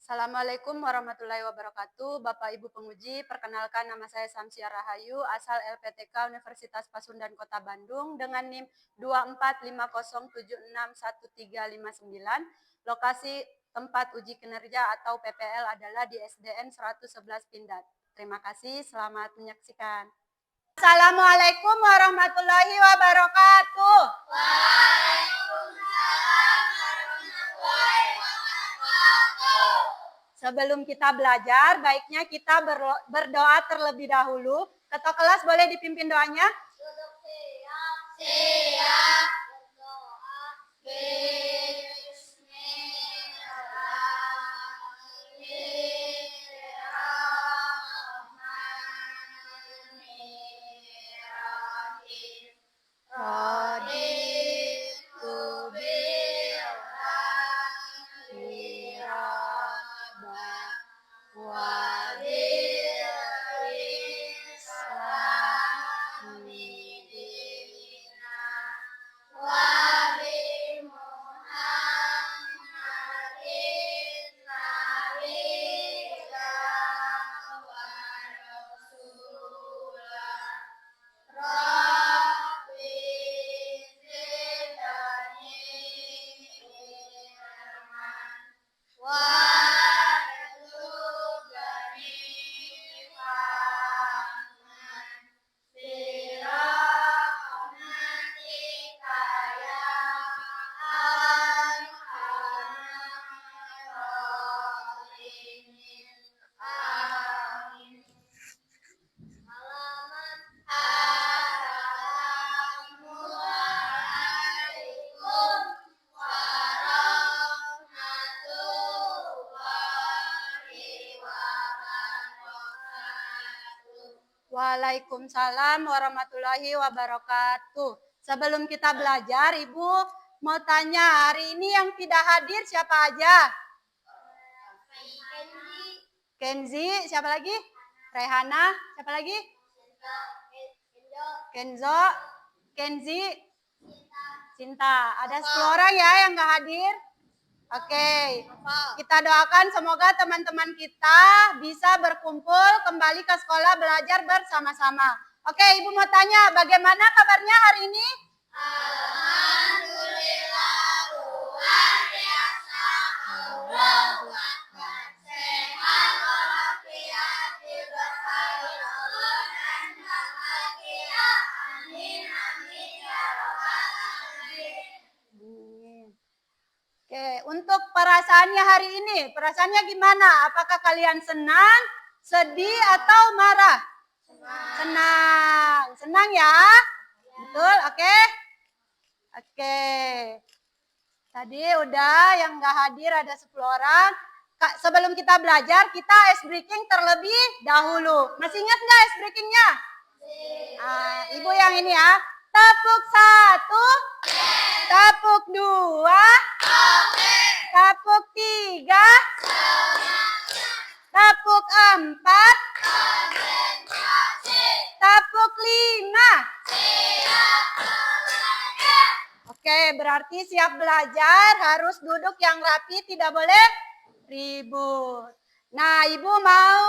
Assalamualaikum warahmatullahi wabarakatuh. Bapak Ibu penguji, perkenalkan nama saya Samsia Rahayu, asal LPTK Universitas Pasundan Kota Bandung dengan NIM 2450761359. Lokasi tempat uji kinerja atau PPL adalah di SDN 111 Pindad. Terima kasih, selamat menyaksikan. Assalamualaikum warahmatullahi wabarakatuh. Sebelum kita belajar, baiknya kita berdoa terlebih dahulu. Ketua kelas boleh dipimpin doanya? Duduk siap. Siap. Berdoa. Waalaikumsalam warahmatullahi wabarakatuh. Sebelum kita belajar, Ibu mau tanya, hari ini yang tidak hadir siapa aja? Kenzi, siapa lagi? Rehana, siapa lagi? Kenzo, Kenzi, Cinta. Ada 10 orang ya yang nggak hadir? Oke, kita doakan semoga teman-teman kita bisa berkumpul kembali ke sekolah belajar bersama-sama. Oke, Ibu mau tanya, bagaimana kabarnya hari ini? Alhamdulillah, luar biasa. Allahu Akbar. Sehat walafiat, diberkahi Allah dan bahagia. Amin, amin, ya Rabbal alamin. Oke, untuk perasaannya hari ini, perasaannya gimana? Apakah kalian senang, sedih, atau marah? Senang. Senang ya? Betul, oke? Oke. Tadi udah yang nggak hadir ada 10 orang. Sebelum kita belajar, kita ice breaking terlebih dahulu. Masih ingat nggak ice breakingnya? Ibu yang ini ya. Tepuk 1, tepuk 2, tepuk 3, tepuk 4, tepuk 5. Oke, berarti siap belajar, harus duduk yang rapi, tidak boleh ribut. Nah, Ibu mau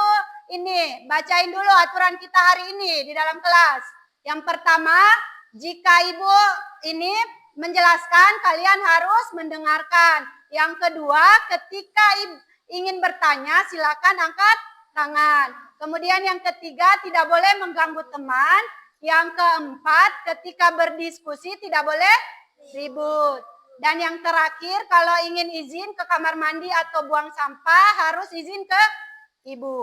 ini, bacain dulu aturan kita hari ini di dalam kelas. Yang pertama, jika Ibu ini menjelaskan, kalian harus mendengarkan. Yang kedua, ketika ingin bertanya, silakan angkat tangan. Kemudian yang ketiga, tidak boleh mengganggu teman. Yang keempat, ketika berdiskusi tidak boleh ribut. Dan yang terakhir, kalau ingin izin ke kamar mandi atau buang sampah, harus izin ke Ibu.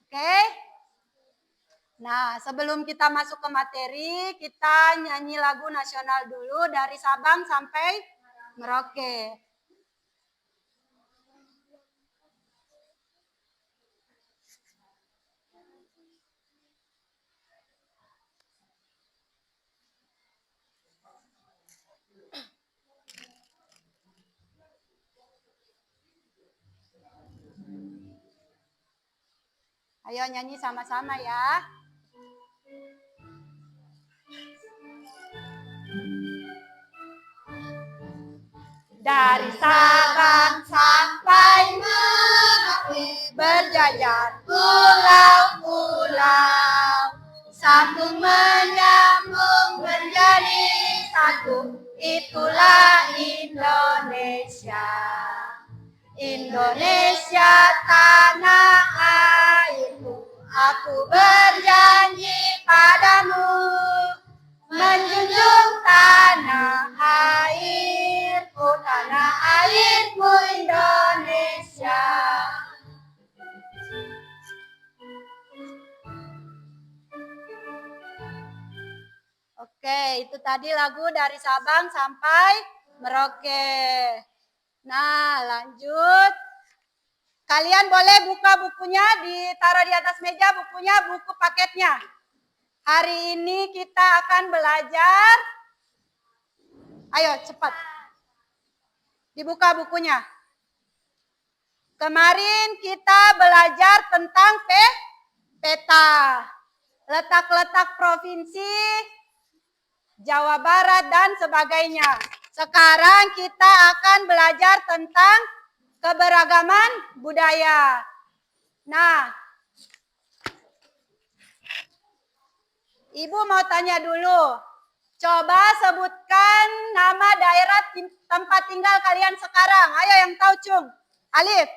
Oke? Nah, sebelum kita masuk ke materi, kita nyanyi lagu nasional dulu dari Sabang sampai Merauke. Ayo nyanyi sama-sama ya. Dari Sabang sampai Merauke. Indonesia tanah airku, aku berjanji padamu menjunjung tanah airku, tanah airku Indonesia. Oke, itu tadi lagu dari Sabang sampai Merauke. Nah, lanjut. Kalian boleh buka bukunya, ditaruh di atas meja bukunya, buku paketnya. Hari ini kita akan belajar. Ayo, cepat. Dibuka bukunya. Kemarin kita belajar tentang peta. Letak-letak provinsi, Jawa Barat, dan sebagainya. Sekarang kita akan belajar tentang keberagaman budaya. Nah, Ibu mau tanya dulu. Coba sebutkan nama daerah tempat tinggal kalian sekarang. Ayo yang tahu, Cung. Alif.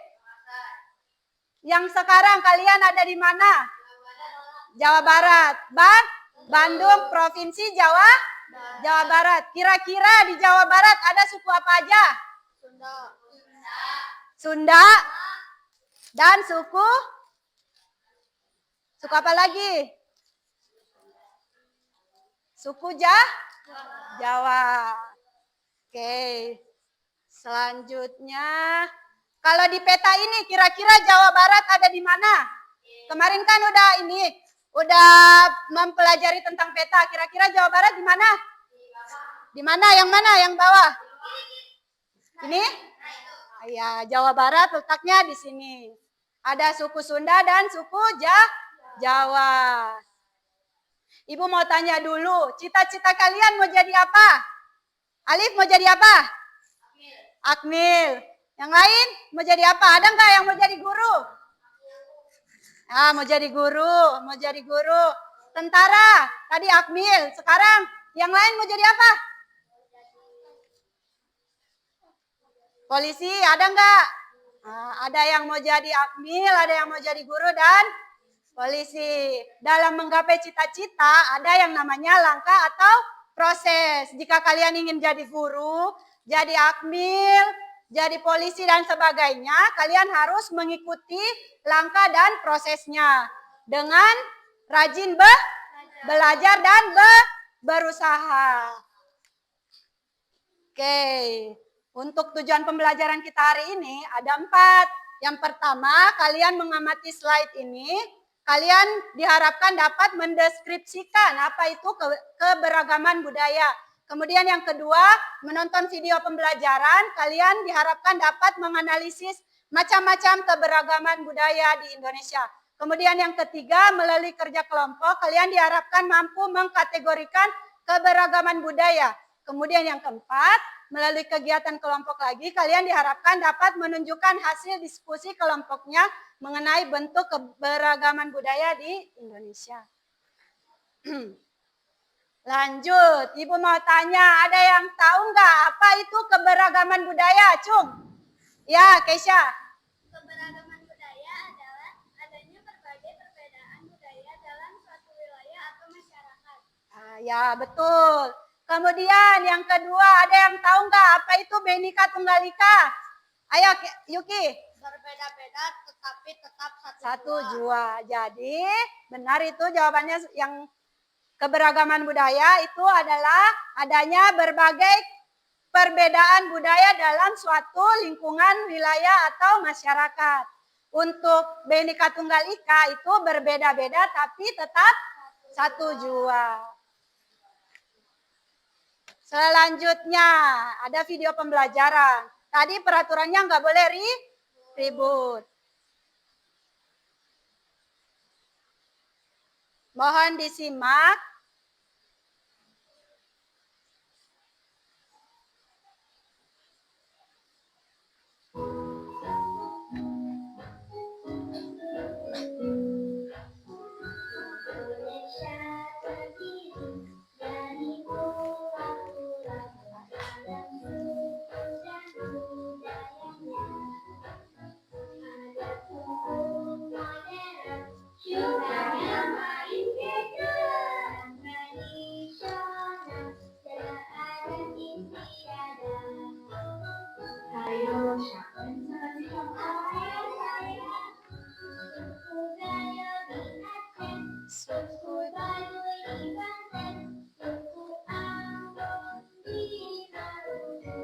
Yang sekarang kalian ada di mana? Jawa Barat. Bandung, Provinsi Jawa Barat. Kira-kira di Jawa Barat ada suku apa aja? Sunda. Dan suku apa lagi? Suku Jawa. Oke. Selanjutnya, kalau di peta ini kira-kira Jawa Barat ada di mana? Kemarin kan udah mempelajari tentang peta. Kira-kira Jawa Barat di mana? Di mana? Yang mana? Yang bawah? Ini? Ya, Jawa Barat letaknya di sini. Ada suku Sunda dan suku Jawa. Ibu mau tanya dulu, cita-cita kalian mau jadi apa? Alif mau jadi apa? Akmil. Yang lain mau jadi apa? Ada nggak yang mau jadi guru? Mau jadi guru. Tentara, tadi Akmil. Sekarang yang lain mau jadi apa? Polisi, ada nggak? Ada yang mau jadi Akmil, ada yang mau jadi guru dan polisi. Dalam menggapai cita-cita ada yang namanya langkah atau proses. Jika kalian ingin jadi guru, jadi Akmil, jadi polisi dan sebagainya, kalian harus mengikuti langkah dan prosesnya dengan rajin belajar dan berusaha. Oke, untuk tujuan pembelajaran kita hari ini ada 4. Yang pertama, kalian mengamati slide ini. Kalian diharapkan dapat mendeskripsikan apa itu keberagaman budaya. Kemudian yang kedua, menonton video pembelajaran. Kalian diharapkan dapat menganalisis macam-macam keberagaman budaya di Indonesia. Kemudian yang ketiga, melalui kerja kelompok, kalian diharapkan mampu mengkategorikan keberagaman budaya. Kemudian yang keempat, melalui kegiatan kelompok lagi, kalian diharapkan dapat menunjukkan hasil diskusi kelompoknya mengenai bentuk keberagaman budaya di Indonesia. Lanjut, Ibu mau tanya, ada yang tahu nggak apa itu keberagaman budaya, Cung? Ya, Keisha. Keberagaman budaya adalah adanya berbagai perbedaan budaya dalam suatu wilayah atau masyarakat. Ya, betul. Kemudian yang kedua, ada yang tahu nggak apa itu Bhinneka Tunggal Ika? Ayo, Yuki. Berbeda-beda tetapi tetap Satu jua. Jadi, benar itu jawabannya yang keberagaman budaya itu adalah adanya berbagai perbedaan budaya dalam suatu lingkungan, wilayah, atau masyarakat. Untuk Bhinneka Tunggal Ika itu berbeda-beda tapi tetap satu jua. Selanjutnya, ada video pembelajaran. Tadi peraturannya nggak boleh ribut. Mohon disimak. Indonesia terdiri dari pulau-pulau dan suku dan budayanya. Suku Baduy di Banten, suku Ambon di Maluku,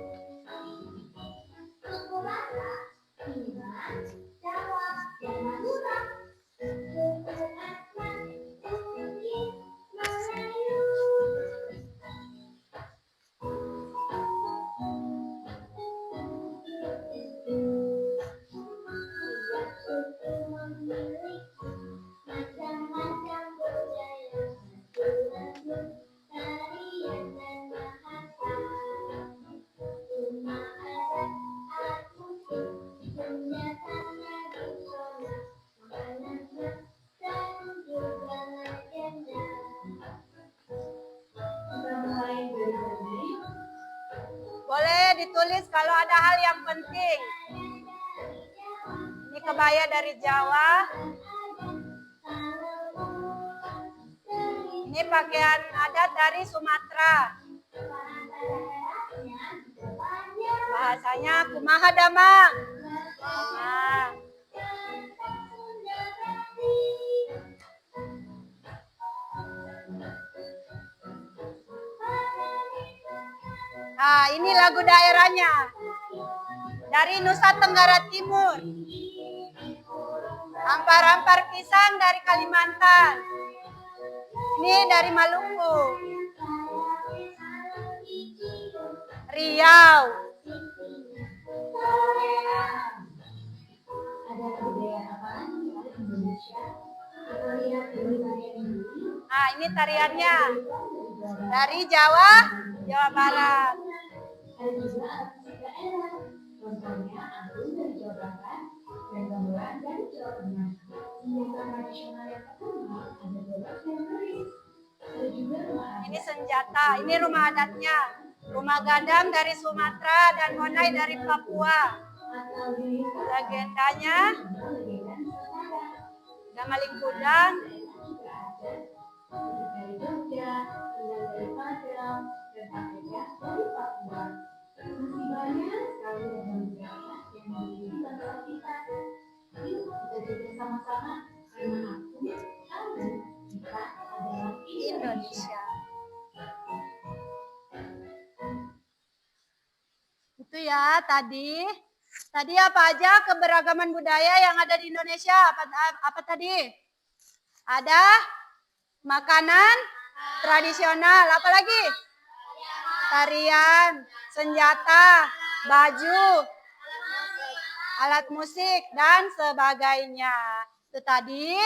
suku Batak, Iman, Jawa, dan Madura, suku Asmat, Bugis, Melayu. Setiap suku memiliki macam-macam budaya, lagu, tarian dan bahasa. Rumah adat, alat musik, senjata tradisional, makanannya, dan juga legenda. Boleh ditulis kalau ada hal yang penting. Ini kebaya dari Jawa. Ini pakaian adat dari Sumatera. Bahasanya kumaha damang. Nah. Nah, ini lagu daerahnya. Dari Nusa Tenggara Timur. Ampar-ampar pisang dari Kalimantan. Ini dari Maluku. Riau. Nah, ini tariannya. Dari Jawa, Jawa Barat. Contohnya angklung dari Jawa Barat dan gamelan dari Jawa Tengah. Senjata tradisional yang terkenal ada dobak dan keris. Ada juga rumah adat. Ini senjata, ini rumah adatnya. Rumah gadang dari Sumatera dan monai dari Papua. Legendanya, Gamaling Kudang. Dari Jogja, Kendal dari Padang, dan Pakeja dari Papua. Masih banyak sekali ragam budaya yang memiliki bangsa kita. Yuk kita jaga sama-sama karena aku tahu kita adalah Indonesia. Itu ya tadi. Tadi apa aja keberagaman budaya yang ada di Indonesia? Apa tadi? Ada makanan tradisional, apa lagi? Tarian, senjata, baju, alat musik, dan sebagainya. Itu tadi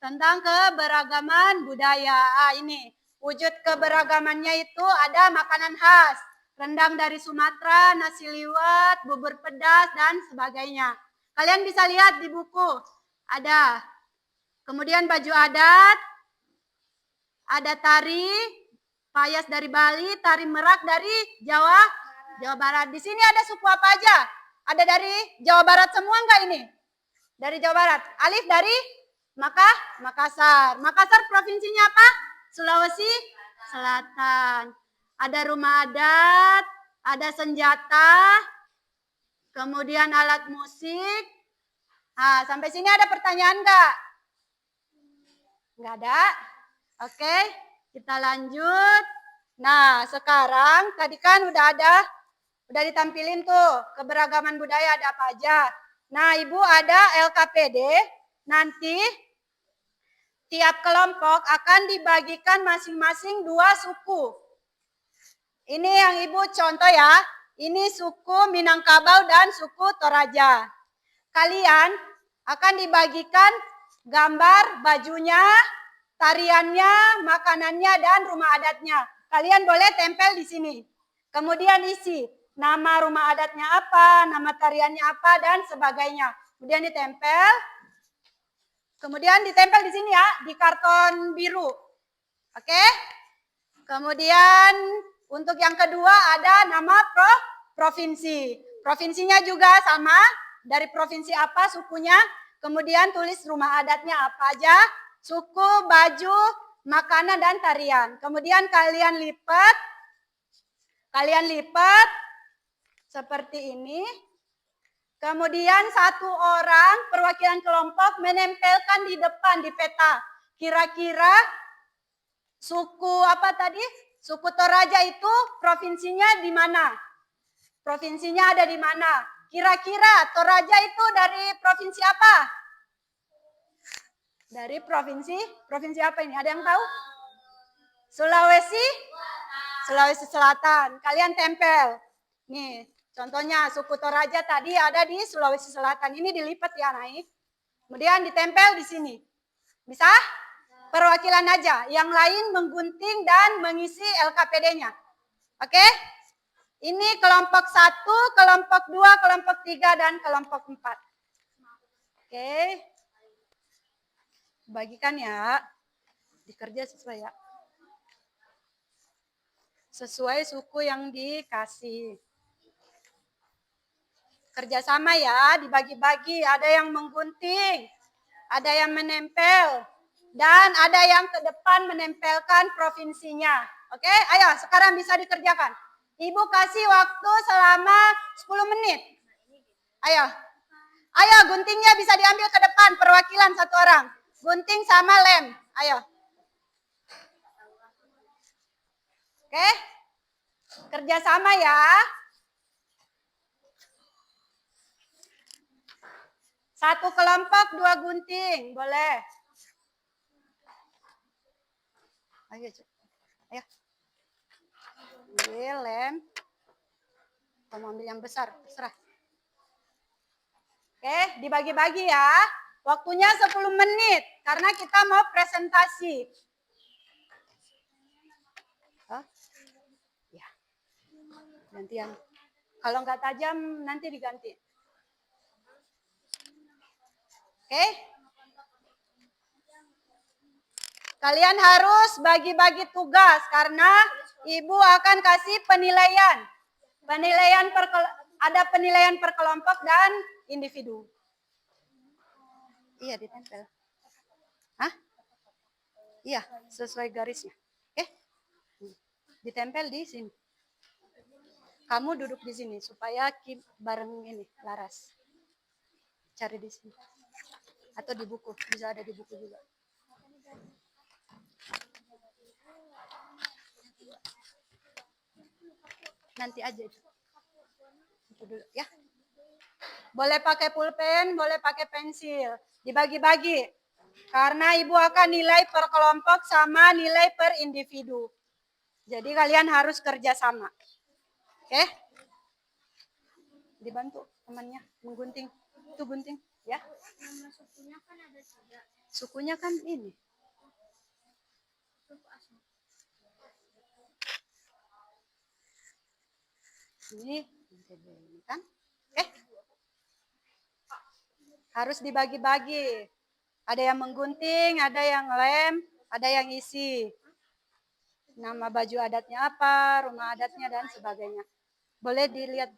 tentang keberagaman budaya. Ini wujud keberagamannya itu ada makanan khas, rendang dari Sumatera, nasi liwet, bubur pedas, dan sebagainya. Kalian bisa lihat di buku, ada. Kemudian baju adat, ada tari, payas dari Bali, tari merak dari Jawa Barat. Di sini ada suku apa aja? Ada dari Jawa Barat semua enggak ini? Dari Jawa Barat. Alif dari Makassar. Makassar provinsinya apa? Sulawesi Selatan. Ada rumah adat, ada senjata, kemudian alat musik. Nah, sampai sini ada pertanyaan enggak? Enggak ada? Oke, kita lanjut. Nah, sekarang tadi kan udah ditampilin tuh keberagaman budaya ada apa aja. Nah, Ibu ada LKPD, nanti tiap kelompok akan dibagikan masing-masing 2 suku. Ini yang Ibu contoh ya, ini suku Minangkabau dan suku Toraja. Kalian akan dibagikan gambar bajunya, tariannya, makanannya, dan rumah adatnya. Kalian boleh tempel di sini. Kemudian isi nama rumah adatnya apa, nama tariannya apa, dan sebagainya. Kemudian ditempel. Kemudian ditempel di sini ya, di karton biru. Oke? Kemudian untuk yang kedua ada nama provinsi. Provinsinya juga sama, dari provinsi apa sukunya. Kemudian tulis rumah adatnya apa aja, suku, baju, makanan, dan tarian. Kemudian kalian lipat seperti ini. Kemudian satu orang perwakilan kelompok menempelkan di depan di peta. Kira-kira suku apa tadi? Suku Toraja itu provinsinya di mana? Provinsinya ada di mana? Kira-kira Toraja itu dari provinsi apa? Dari provinsi apa ini? Ada yang tahu? Sulawesi? Sulawesi Selatan. Kalian tempel. Nih, contohnya suku Toraja tadi ada di Sulawesi Selatan. Ini dilipat ya naik. Kemudian ditempel di sini. Bisa? Perwakilan aja. Yang lain menggunting dan mengisi LKPD-nya. Oke? Ini kelompok 1, kelompok 2, kelompok 3, dan kelompok 4. Oke. Bagikan ya. Dikerja sesuai ya. Sesuai suku yang dikasih. Kerjasama ya, dibagi-bagi. Ada yang menggunting, ada yang menempel, dan ada yang ke depan menempelkan provinsinya. Oke, ayo sekarang bisa dikerjakan. Ibu kasih waktu selama 10 menit. Ayo. Ayo, guntingnya bisa diambil ke depan, perwakilan satu orang. Gunting sama lem. Ayo. Oke? Kerjasama ya. Satu kelompok 2 gunting, boleh. Ayo, ayo. Ambil lem. Kamu ambil yang besar, terserah. Oke, dibagi-bagi ya. Waktunya 10 menit, karena kita mau presentasi. Oh? Ya. Gantian. Kalau nggak tajam, nanti diganti. Oke? Kalian harus bagi-bagi tugas, karena Ibu akan kasih penilaian. Ada penilaian per kelompok dan individu. Iya, ditempel. Hah? Iya, sesuai garisnya. Oke? Ditempel di sini. Kamu duduk di sini supaya bareng ini laras. Cari di sini. Atau di buku, bisa ada di buku juga. Nanti aja itu dulu ya. Boleh pakai pulpen, boleh pakai pensil. Dibagi-bagi. Karena Ibu akan nilai per kelompok sama nilai per individu. Jadi kalian harus kerja sama. Oke? Dibantu temannya menggunting. Itu gunting ya. Nama sukunya kan ada 3. Sukunya kan ini. Suku asli. Ini kan? Oke? Harus dibagi-bagi. Ada yang menggunting, ada yang lem, ada yang isi. Nama baju adatnya apa, rumah adatnya, dan sebagainya. Boleh dilihat.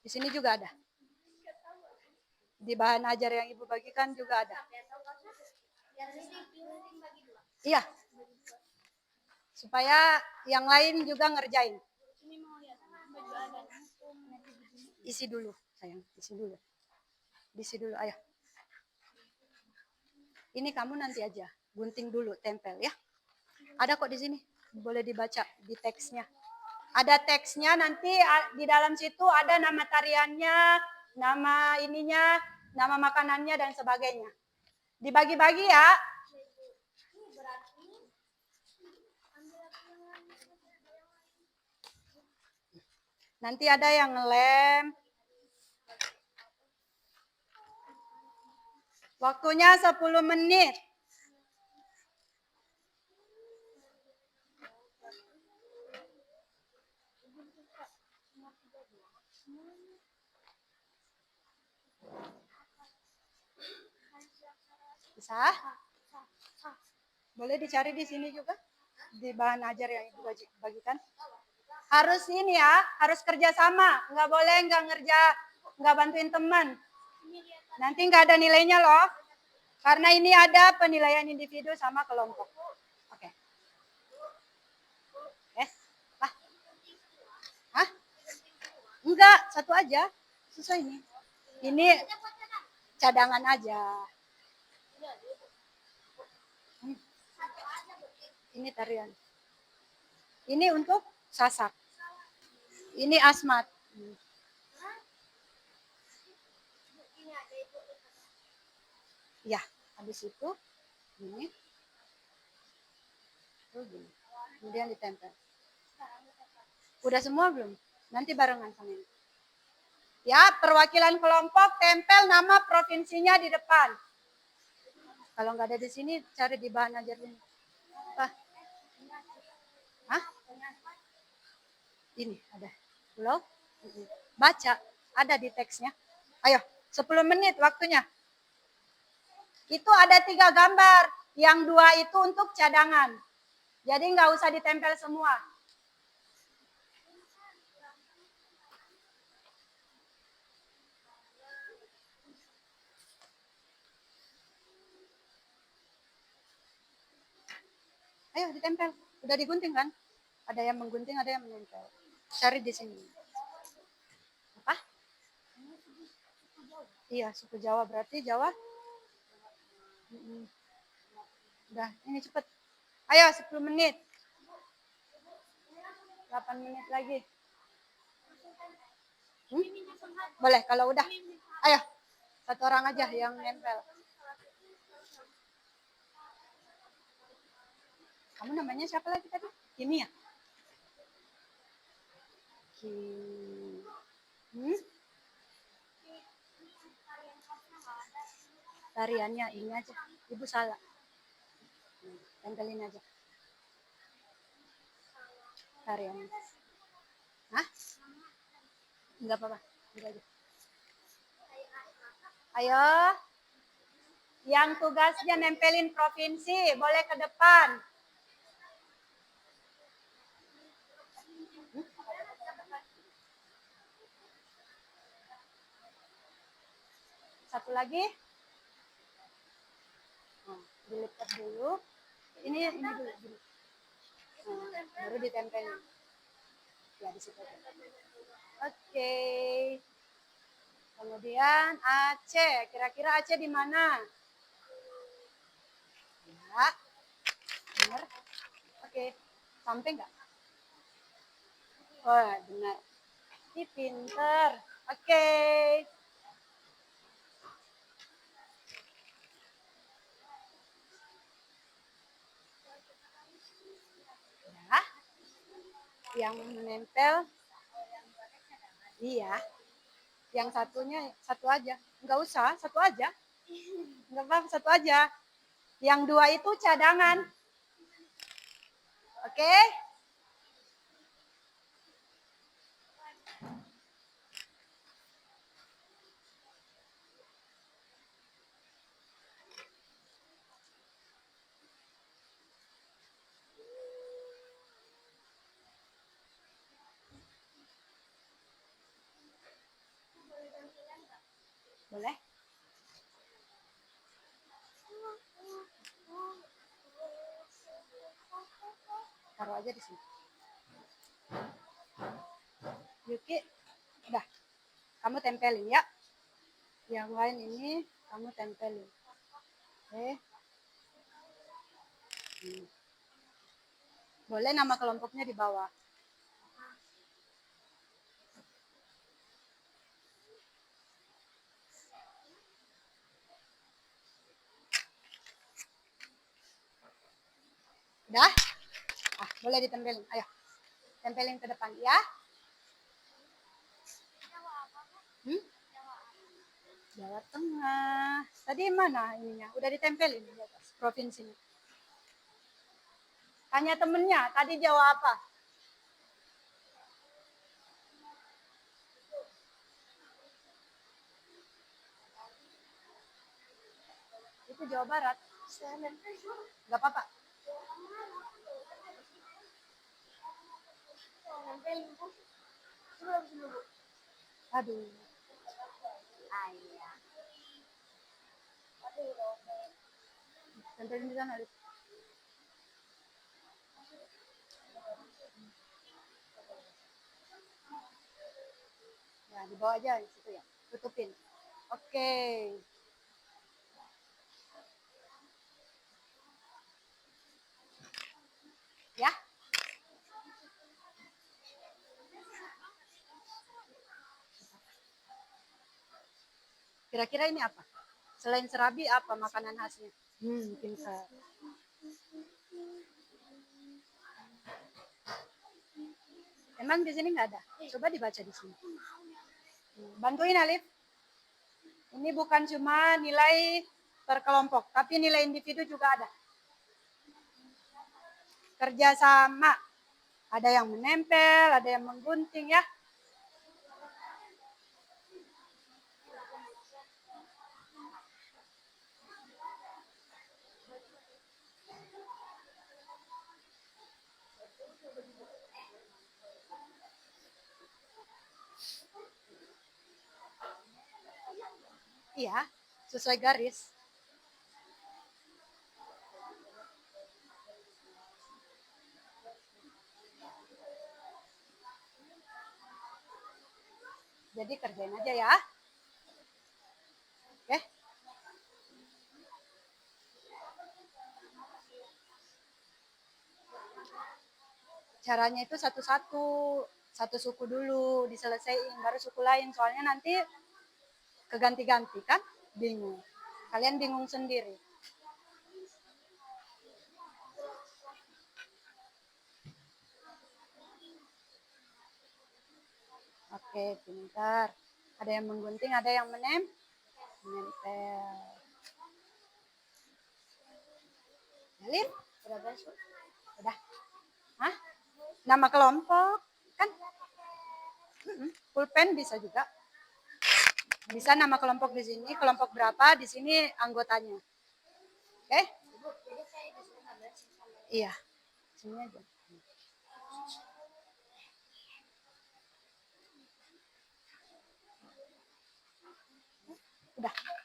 Di sini juga ada. Di bahan ajar yang Ibu bagikan juga ada. Iya. Supaya yang lain juga ngerjain. Isi dulu, sayang. Isi dulu. Isi dulu, ayo. Ini kamu nanti aja. Gunting dulu, tempel ya. Ada kok di sini. Boleh dibaca di teksnya. Ada teksnya, nanti di dalam situ ada nama tariannya, nama ininya, nama makanannya, dan sebagainya. Dibagi-bagi ya. Nanti ada yang ngelem. Waktunya 10 menit. Bisa? Boleh dicari di sini juga. Di bahan ajar yang Ibu bagikan. Harus ini ya, harus kerjasama. Nggak boleh nggak bantuin teman. Nanti nggak ada nilainya loh. Karena ini ada penilaian individu sama kelompok. Oke. Lah. Hah? Enggak, satu aja. Susah ini. Ini cadangan aja. Ini tarian. Ini untuk sasak. Ini asmat. Ya, habis itu ini. Gini. Kemudian ditempel. Udah semua belum? Nanti barengan sama ini. Ya, perwakilan kelompok tempel nama provinsinya di depan. Kalau nggak ada di sini, cari di bahan ajar ini. Apa? Hah? Ini ada. Pulau. Baca. Ada di teksnya. Ayo, 10 menit waktunya. Itu ada 3 gambar. Yang 2 itu untuk cadangan. Jadi nggak usah ditempel semua. Ayo ditempel. Udah digunting kan? Ada yang menggunting, ada yang menempel. Cari di sini. Apa? Iya, suku Jawa. Berarti Jawa. Udah, ini cepet. Ayo 10 menit. 8 menit lagi. Boleh, kalau udah. Ayo, satu orang aja yang nempel. Kamu namanya siapa lagi tadi? Kimi ya? Tariannya ini aja. Ibu salah. Tempelin aja. Tariannya. Hah? Enggak apa-apa. Aja. Ayo. Yang tugasnya nempelin provinsi, boleh ke depan. Satu lagi. Dilipat dulu. Ini dulu. Baru ditempelin. Ya, di situ. Oke. Kemudian Aceh. Kira-kira Aceh di mana? Ya. Benar. Oke. Sampai enggak? Oh, benar. Ini pinter. Oke. Ya. Yang menempel. Iya. Yang satunya satu aja. Enggak usah, satu aja. Enggak apa-apa, satu aja. Yang 2 itu cadangan. Oke? Boleh? Taruh aja di sini. Yuki, udah. Kamu tempelin ya. Yang lain ini kamu tempelin. Oke. Boleh nama kelompoknya di bawah. Udah? Boleh ditempelin. Ayo. Tempelin ke depan ya. Jawa Tengah. Tadi mana ininya? Udah ditempelin di atas provinsinya. Tanya temennya, tadi jawab apa? Itu Jawa Barat. Gak apa-apa. Aduh. Ayah. Tempelin di sana. Ya, di bawah aja di situ ya. Tutupin. Oke. Ya. Kira-kira ini apa? Selain serabi apa makanan khasnya? Pintar. Emang di sini nggak ada? Coba dibaca di sini. Bantuin Alif. Ini bukan cuma nilai per kelompok, tapi nilai individu juga ada. Kerjasama. Ada yang menempel, ada yang menggunting ya. Iya, sesuai garis. Jadi kerjain aja ya. Oke. Caranya itu satu-satu, satu suku dulu diselesaikan, baru suku lain. Soalnya nanti keganti-ganti kan, bingung. Kalian bingung sendiri. Oke, pintar. Ada yang menggunting, ada yang menempel. Alif, udah beres? Udah. Hah? Nama kelompok kan? Pulpen bisa juga. Bisa nama kelompok di sini, kelompok berapa, di sini anggotanya. Oke? Iya. Sini aja.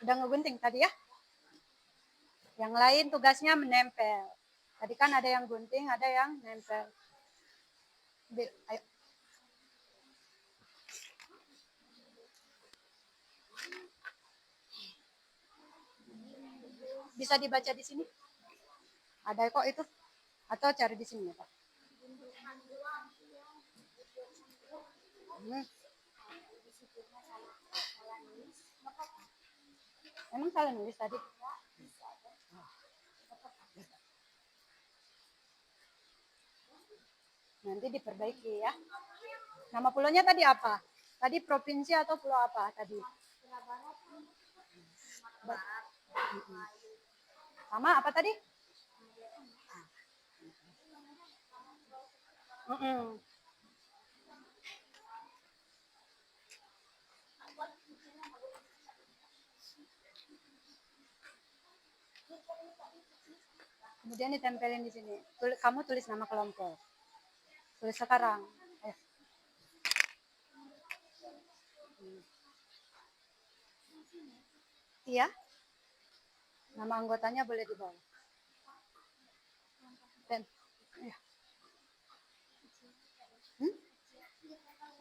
Udah ngegunting tadi ya. Yang lain tugasnya menempel. Tadi kan ada yang gunting, ada yang nempel. Ayo. Bisa dibaca di sini? Ada kok itu? Atau cari di sini ya, Pak? Emang salah nulis tadi? Nanti diperbaiki ya. Nama pulaunya tadi apa? Tadi provinsi atau pulau apa tadi? Sama apa tadi? Kemudian ditempelin di sini. Kamu tulis nama kelompok. Tulis sekarang. Ayo. Iya. Nama anggotanya boleh di bawah. Dan ya.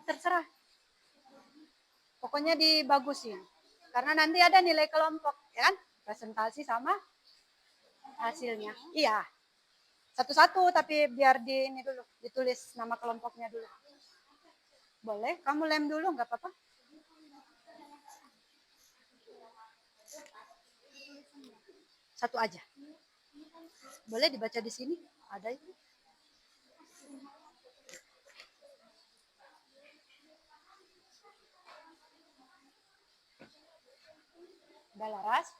Terserah. Pokoknya dibagusin. Karena nanti ada nilai kelompok, ya kan? Presentasi sama hasilnya. Iya. Satu-satu, tapi biar di ini dulu, ditulis nama kelompoknya dulu. Boleh? Kamu lem dulu, nggak apa-apa? Satu aja. Boleh dibaca di sini? Ada itu. Udah laras?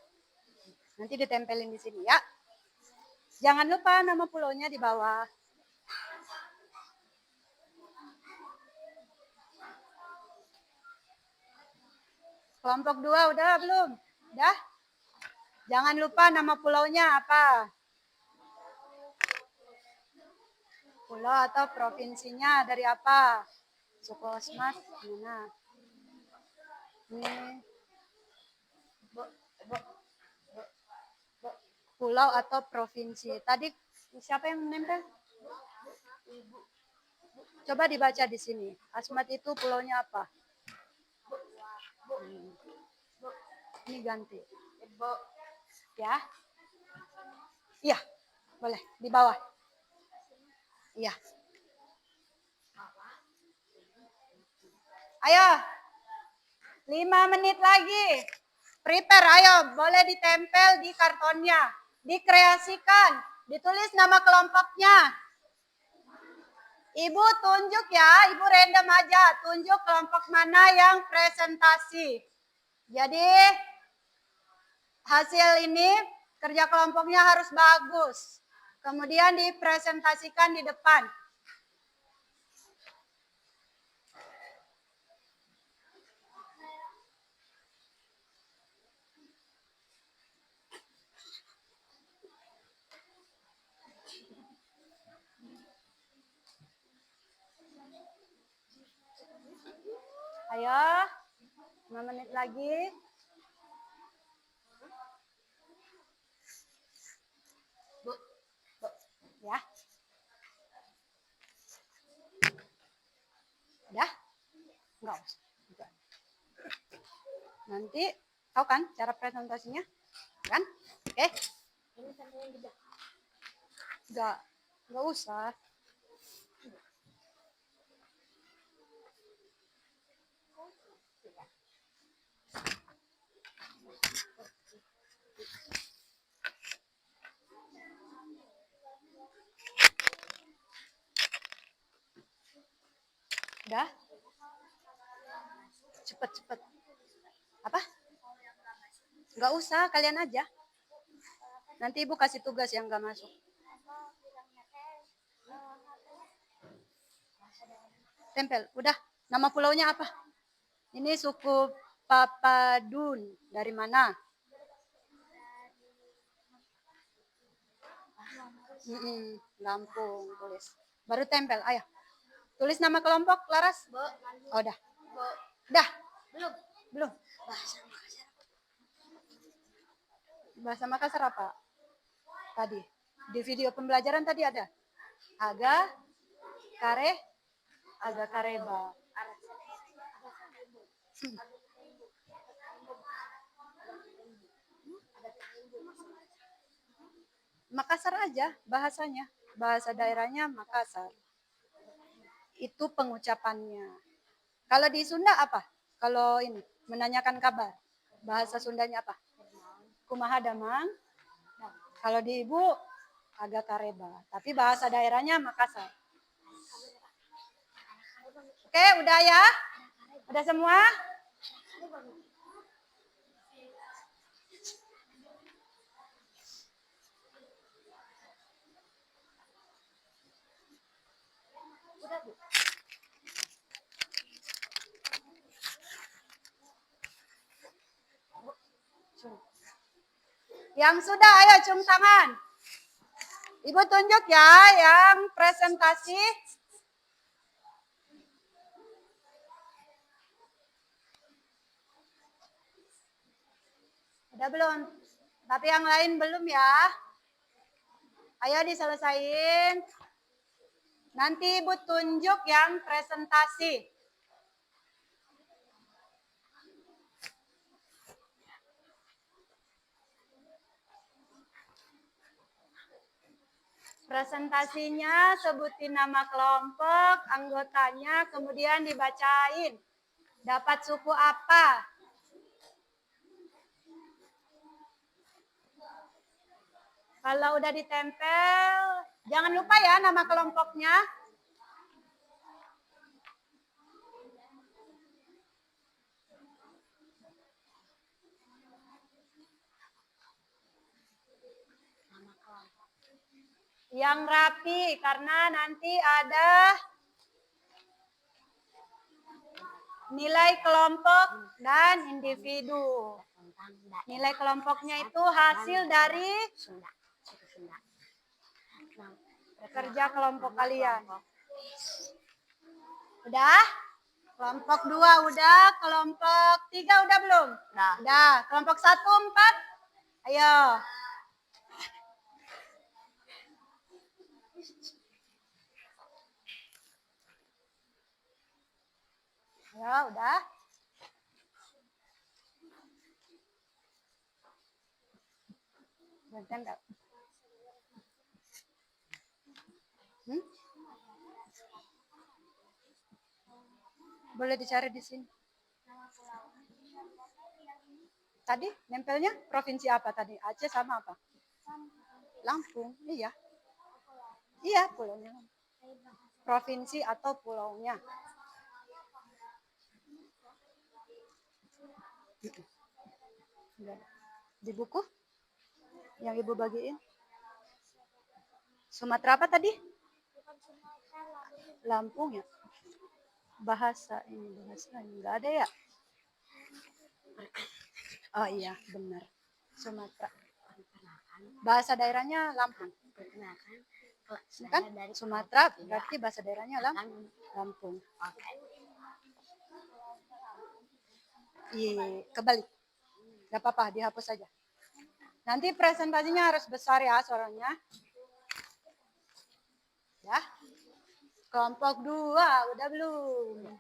Nanti ditempelin di sini ya. Jangan lupa nama pulaunya di bawah. Kelompok 2 udah belum? Udah? Jangan lupa nama pulaunya apa? Pulau atau provinsinya dari apa? Suku Osmat mana? Ini pulau atau provinsi. Tadi siapa yang menempel? Coba dibaca di sini. Asmat itu pulaunya apa? Ini ganti. Ibu. Ya. Iya. Boleh. Di bawah. Iya. Ayo. 5 menit lagi. Prepare, ayo. Boleh ditempel di kartonnya. Dikreasikan. Ditulis nama kelompoknya. Ibu tunjuk ya. Ibu random aja. Tunjuk kelompok mana yang presentasi. Jadi hasil ini kerja kelompoknya harus bagus. Kemudian dipresentasikan di depan. Ayo, 5 menit lagi. Bu, ya. Udah? Enggak usah. Nanti tahu kan cara presentasinya? Kan? Oke? Enggak usah. Udah? Cepet. Apa? Enggak usah, kalian aja. Nanti ibu kasih tugas yang enggak masuk. Tempel, udah. Nama pulaunya apa? Ini suku Papadun. Dari mana? Lampung, tulis. Baru tempel, ayo. Tulis nama kelompok, Laras. Oh, udah. Udah? Belum. Bahasa Makassar apa? Tadi. Di video pembelajaran tadi ada. Aga, kareba. Makassar aja bahasanya. Bahasa daerahnya Makassar. Itu pengucapannya. Kalau di Sunda apa? Kalau ini menanyakan kabar. Bahasa Sundanya apa? Kumaha damang. Kalau di ibu agak kareba. Tapi bahasa daerahnya Makassar. Oke, udah ya? Udah semua? Yang sudah, ayo cium tangan. Ibu tunjuk ya yang presentasi. Udah belum? Tapi yang lain belum ya. Ayo diselesain. Nanti ibu tunjuk yang presentasi. Presentasinya sebutin nama kelompok, anggotanya, kemudian dibacain. Dapat suku apa? Kalau udah ditempel, jangan lupa ya nama kelompoknya. Yang rapi, karena nanti ada nilai kelompok dan individu. Nilai kelompoknya itu hasil dari kerja kelompok kalian. Udah? Kelompok 2 udah, kelompok 3 udah belum? Udah. Kelompok 1, 4. Ayo. Ya, udah. Gantian nggak? Hmm? Boleh dicari di sini. Tadi nempelnya provinsi apa tadi? Aceh sama apa? Lampung. Iya. Iya, pulaunya. Provinsi atau pulaunya. Di buku yang ibu bagiin. Sumatera apa tadi? Lampung ya. Bahasa ini nggak ada ya? Oh iya, benar. Sumatera. Bahasa daerahnya Lampung. Kan Sumatera berarti bahasa daerahnya Lampung. Iya, kebalik. Gak apa-apa, dihapus saja. Nanti presentasinya harus besar ya suaranya. Ya. Kelompok 2, udah belum?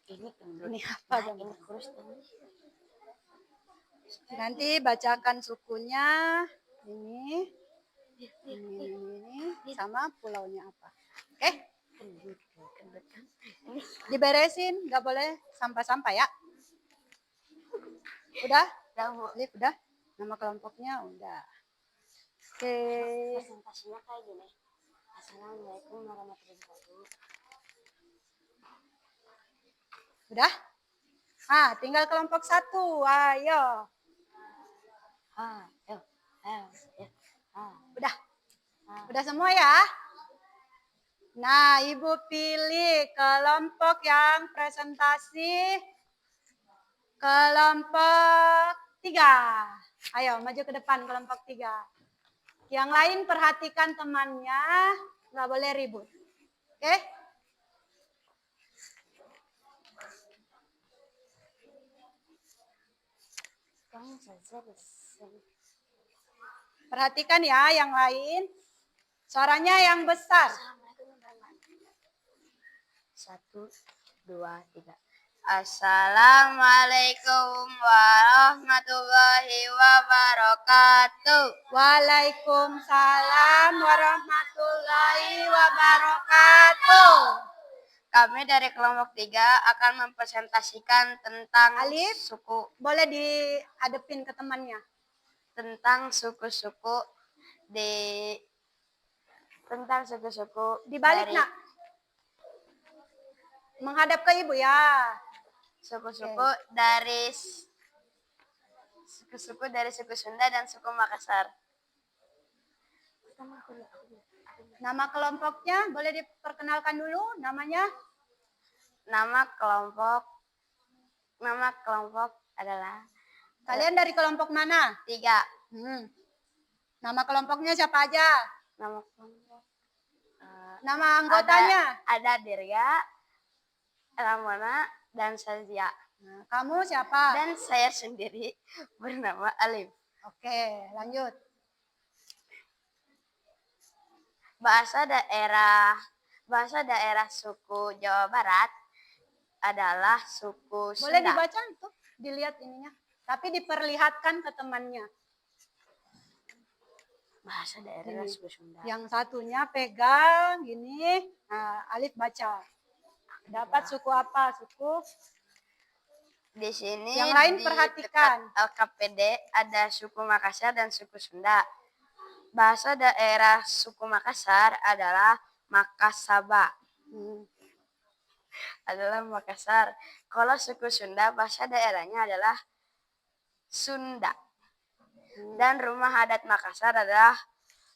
Ini apa? Nanti bacakan sukunya. Ini sama pulaunya apa. Oke? Diberesin, nggak boleh sampah-sampah ya. Udah? Liv, udah? Nama kelompoknya udah. Oke. Presentasinya kayak gini. Assalamualaikum warahmatullahi wabarakatuh. Udah? Tinggal kelompok 1. Ayo. Udah? Udah semua ya? Nah, Ibu pilih kelompok yang presentasi kelompok 3. Ayo, maju ke depan kelompok 3. Yang lain perhatikan temannya, nggak boleh ribut. Oke? Perhatikan ya yang lain. Suaranya yang besar. 1, 2, 3. Assalamualaikum warahmatullahi wabarakatuh. Waalaikumsalam warahmatullahi wabarakatuh. Kami dari kelompok 3 akan mempresentasikan tentang Alif, suku. Boleh diadepin ke temannya. Tentang suku-suku Dibalik, Nak. Menghadap ke Ibu ya. Suku-suku dari suku Sunda dan suku Makassar. Nama kelompoknya boleh diperkenalkan dulu namanya? Nama kelompok adalah. Kalian dari kelompok mana? 3. Nama kelompoknya siapa aja? Nama kelompok. Nama anggotanya? Ada Dirga, Ramona, dan Sazia. Nah, kamu siapa? Dan saya sendiri bernama Alif. Oke, lanjut. Bahasa daerah suku Jawa Barat adalah suku Sunda. Boleh dibaca tuh, dilihat ininya. Tapi diperlihatkan ke temannya. Bahasa daerah suku Sunda. Yang satunya pegang gini. Nah, Alif baca. Dapat suku apa? Suku. Di sini yang lain perhatikan. LKPD ada suku Makassar dan suku Sunda. Bahasa daerah suku Makassar adalah Makasaba. Adalah Makassar. Kalau suku Sunda bahasa daerahnya adalah Sunda. Dan rumah adat Makassar adalah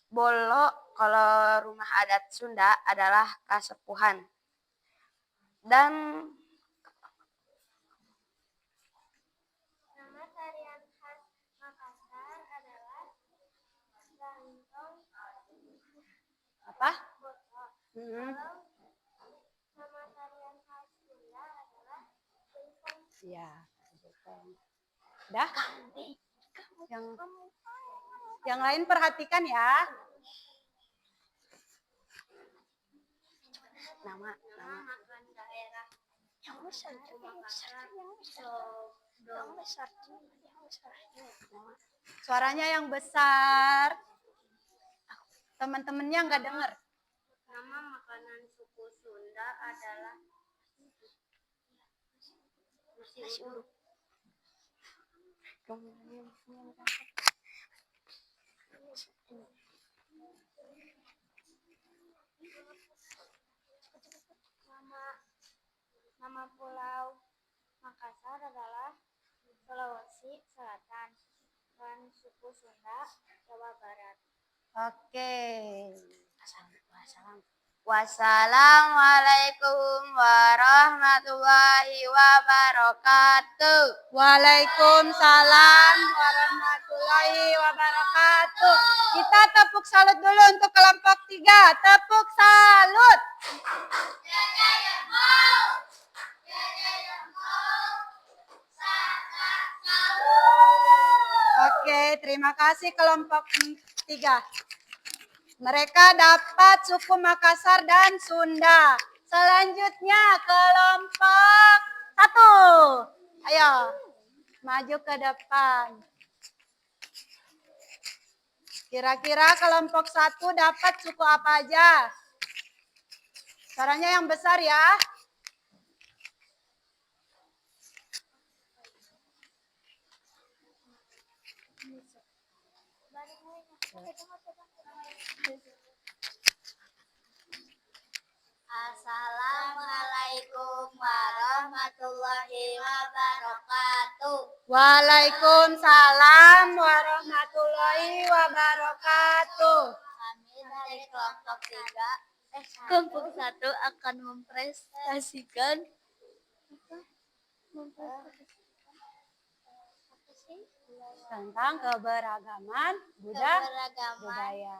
Bolo. Kalau rumah adat Sunda adalah Kasepuhan. Dan Nama tarian khas Makassar adalah gantong Apa? botok. Hmm. Nama tarian khas Sunda adalah jengkong. Iya. Udah? Yang lain perhatikan ya. Nama makan daerah yang besar Suaranya yang besar. Teman-temannya nggak dengar. Nama makanan suku Sunda adalah nasi uduk. Nama Pulau Makassar adalah Sulawesi Selatan dan suku Sunda Jawa Barat. Oke. Wassalamualaikum warahmatullahi wabarakatuh. Waalaikumsalam warahmatullahi wabarakatuh. Kita tepuk salut dulu untuk kelompok 3. Tepuk salut. Oke, terima kasih kelompok 3. Mereka dapat suku Makassar dan Sunda. Selanjutnya kelompok 1. Ayo, maju ke depan. Kira-kira kelompok 1 dapat suku apa aja? Suaranya yang besar ya. Assalamualaikum warahmatullahi wabarakatuh. Waalaikumsalam warahmatullahi wabarakatuh. Kami dari kelompok 3, kelompok 1 akan mempresentasikan Tentang keberagaman budaya.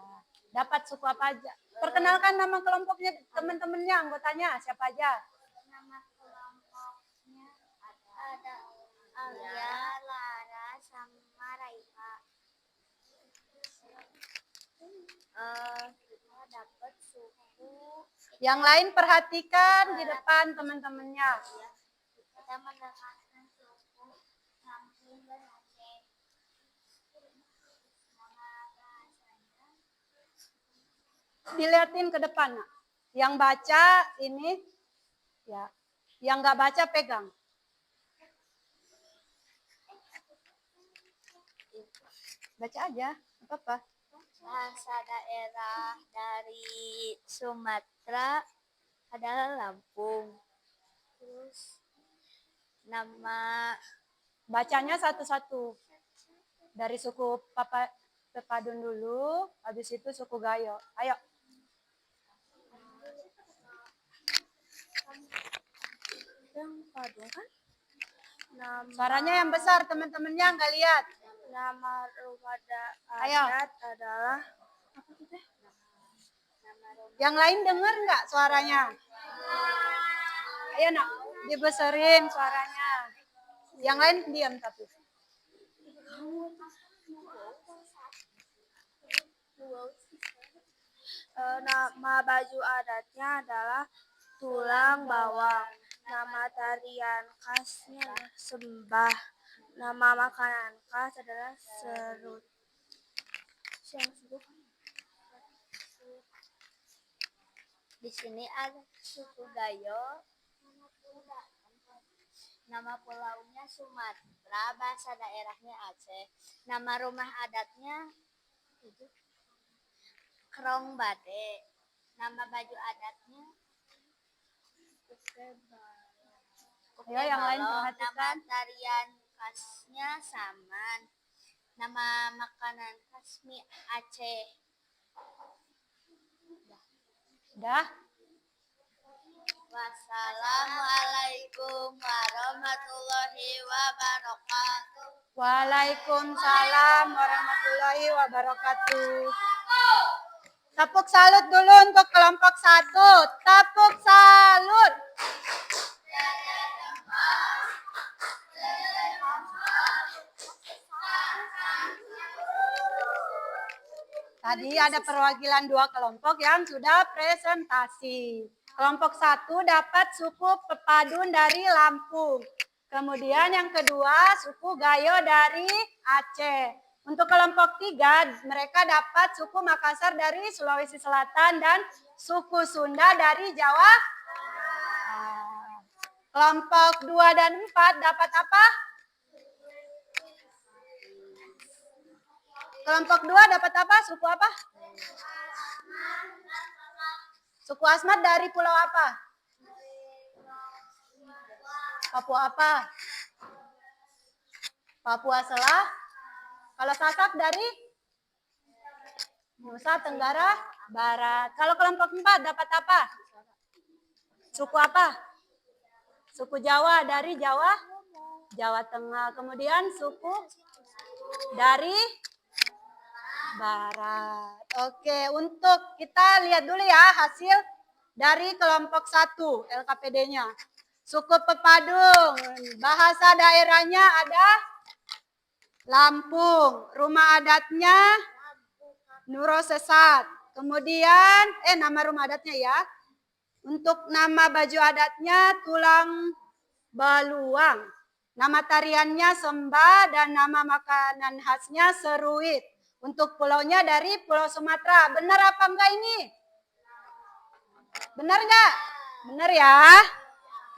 Dapat suku apa aja? Perkenalkan nama kelompoknya, teman-temannya, anggotanya siapa aja? Nama kelompoknya ada Alia, Lara, sama Raifa. Kita dapat suku. Yang lain perhatikan di depan teman-temannya. Kita mendapatkan suku Lampung dan Aceh. Dilihatin ke depan. Nak. Yang baca ini, ya. Yang nggak baca pegang. Baca aja, apa-apa. Bahasa daerah dari Sumatera adalah Lampung. Terus nama Bacanya satu-satu. Dari suku Pepadun dulu, habis itu suku Gayo. Ayo. yang Padung kan? Suaranya yang besar, teman-temannya nggak lihat. Nama rumah Ayo. adat adalah Yang lain dengar nggak suaranya? Ayo nak, dibesarin suaranya. Yang lain diam tapi. Nama baju adatnya adalah tulang bawang. Nama tarian khasnya sembah. Nama makanan khas adalah serut. Di sini ada suku Gayo. Nama pulaunya Sumatera, bahasa daerahnya Aceh. Nama rumah adatnya Krong Bade. Nama baju adatnya Ayo yang lain Nama perhatikan. tarian khasnya Saman. Nama makanan khas mie Aceh. Dah. Wassalamualaikum warahmatullahi wabarakatuh. Waalaikumsalam warahmatullahi wabarakatuh. Tepuk salut dulu untuk kelompok 1. Tepuk salut. Tadi ada perwakilan 2 kelompok yang sudah presentasi. Kelompok 1 dapat suku Pepadun dari Lampung. Kemudian yang kedua, suku Gayo dari Aceh. Untuk kelompok 3, mereka dapat suku Makassar dari Sulawesi Selatan dan suku Sunda dari Jawa. Kelompok 2 dan 4 dapat apa? Kelompok 2 dapat apa? Suku apa? Suku Asmat dari pulau apa? Papua apa? Papua Selah. Kalau Sasak dari Nusa Tenggara Barat. Kalau kelompok 4 dapat apa? Suku apa? Suku Jawa dari Jawa Tengah. Kemudian suku dari Barat. Oke, untuk kita lihat dulu ya hasil dari kelompok 1 LKPD-nya. Suku Pepadung, bahasa daerahnya ada Lampung, rumah adatnya Nuro Sesat. Kemudian, nama rumah adatnya ya. Untuk nama baju adatnya Tulang Baluang. Nama tariannya Sembah dan nama makanan khasnya Seruit. Untuk pulaunya dari Pulau Sumatera. Benar apa enggak ini? Benar enggak? Benar ya.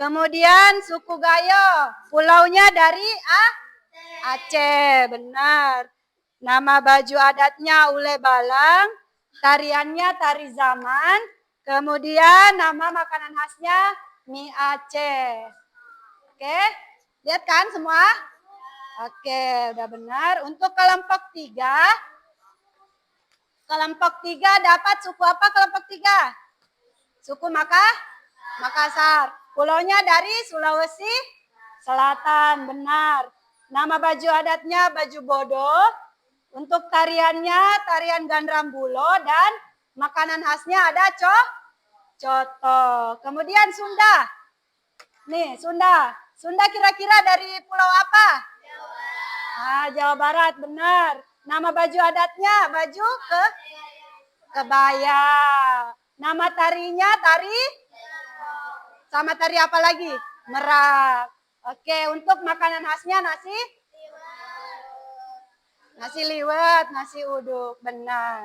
Kemudian suku Gayo, pulaunya dari Aceh. Benar. Nama baju adatnya Ule Balang. Tariannya tari zaman. Kemudian nama makanan khasnya mie Aceh. Oke, lihat kan semua? Oke, udah benar. Untuk kelompok 3. Kelompok 3 dapat suku apa kelompok 3? Suku Makassar. Pulaunya dari Sulawesi Selatan, benar. Nama baju adatnya baju bodo. Untuk tariannya tarian Gandrambulo dan makanan khasnya ada coto. Kemudian Sunda. Nih, Sunda. Sunda kira-kira dari pulau apa? Jawa Barat, benar. Nama baju adatnya baju kebaya. Nama tarinya tari sama tari apa lagi? Merak. Oke, untuk makanan khasnya nasi liwet, nasi uduk, benar.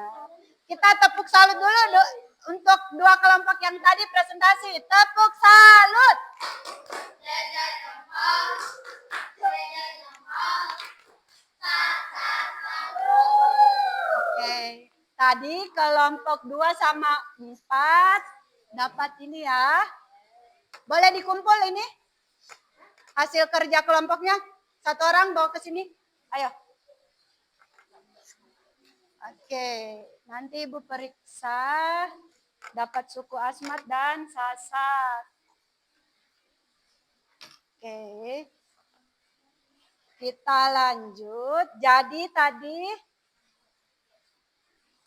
Kita tepuk salut dulu untuk 2 kelompok yang tadi presentasi. Tepuk salut. Oke, tadi kelompok 2 sama 4 dapat ini ya. Boleh dikumpul ini? Hasil kerja kelompoknya. Satu orang bawa ke sini. Ayo. Oke, nanti Ibu periksa dapat suku Asmat dan Sasak. Oke. Kita lanjut. Jadi tadi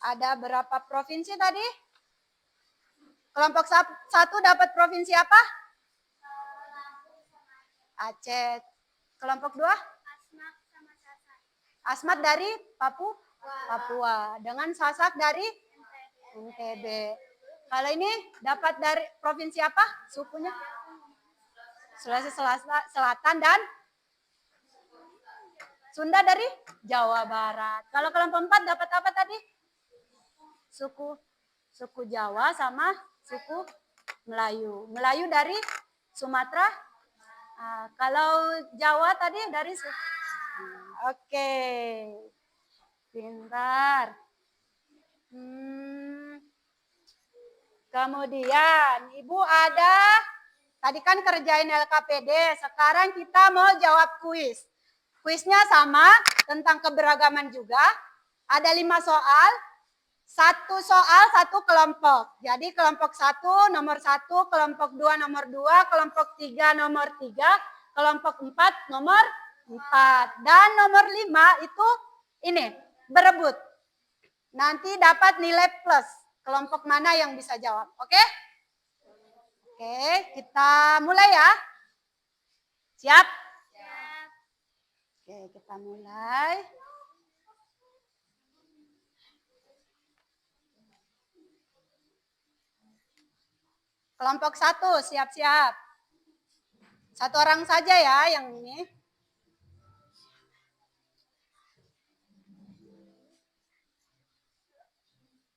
ada berapa provinsi tadi? Kelompok 1 dapat provinsi apa? Aceh. Kelompok 2? Asmat dari Papua. Dengan Sasak dari NTB. Kalau ini dapat dari provinsi apa? Sukunya? Sulawesi Selatan dan Sunda dari Jawa Barat. Kalau kelompok 4 dapat apa tadi? Suku Jawa sama suku Melayu. Melayu dari Sumatera. Kalau Jawa tadi dari Oke. Pintar. Kemudian Ibu ada tadi kan kerjain LKPD. Sekarang kita mau jawab kuis. Kuisnya sama tentang keberagaman juga. Ada 5 soal. 1 soal 1 kelompok. Jadi kelompok 1 nomor 1, kelompok 2 nomor 2, kelompok 3 nomor 3, kelompok 4 nomor 4. Dan nomor 5 itu ini, berebut. Nanti dapat nilai plus. Kelompok mana yang bisa jawab, oke? Oke, kita mulai ya. Siap? Siap. Oke, kita mulai. Kelompok 1, siap-siap. Satu orang saja ya yang ini.